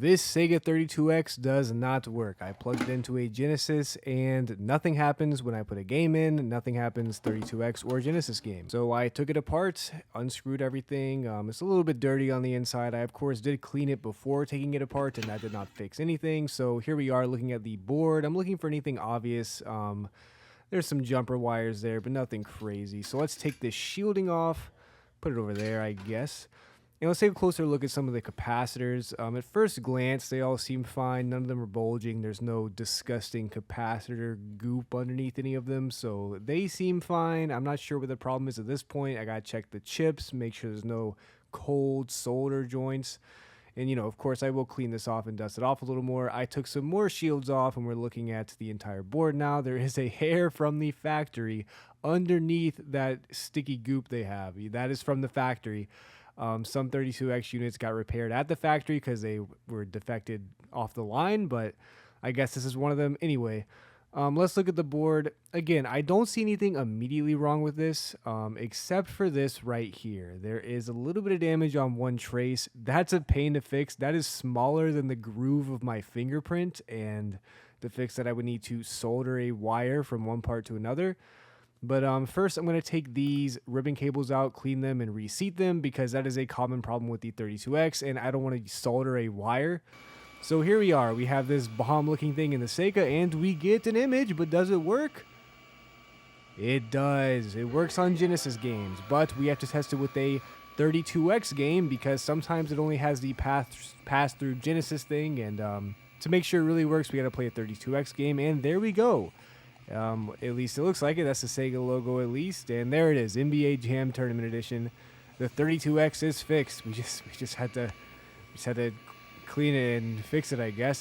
This Sega 32X does not work. I plugged it into a Genesis and nothing happens when I put a game in, nothing happens 32X or Genesis game. So I took it apart, unscrewed everything. It's a little bit dirty on the inside. I of course did clean it before taking it apart and that did not fix anything. So here we are looking at the board. I'm looking for anything obvious. There's some jumper wires there, but nothing crazy. So let's take this shielding off, put it over there, I guess. And let's take a closer look at some of the capacitors. At first glance, they all seem fine. None of them are bulging. There's no disgusting capacitor goop underneath any of them, so they seem fine. I'm not sure what the problem is at this point. I gotta check the chips, make sure there's no cold solder joints. And, you know, of course, I will clean this off and dust it off a little more. I took some more shields off, and we're looking at the entire board now. There is a hair from the factory underneath that sticky goop they have. That is from the factory. Some 32X units got repaired at the factory because they were defected off the line, but I guess this is one of them. Anyway, let's look at the board. Again, I don't see anything immediately wrong with this, except for this right here. There is a little bit of damage on one trace. That's a pain to fix. That is smaller than the groove of my fingerprint, and to fix that I would need to solder a wire from one part to another. But first, I'm going to take these ribbon cables out, clean them, and reseat them because that is a common problem with the 32X, and I don't want to solder a wire. So here we are. We have this bomb-looking thing in the Sega, and we get an image, but does it work? It does. It works on Genesis games, but we have to test it with a 32X game because sometimes it only has the pass-through Genesis thing, and to make sure it really works, we got to play a 32X game, and there we go. At least it looks like it. That's the Sega logo at least. And there it is, NBA Jam Tournament Edition. The 32X is fixed. We just had to clean it and fix it, I guess.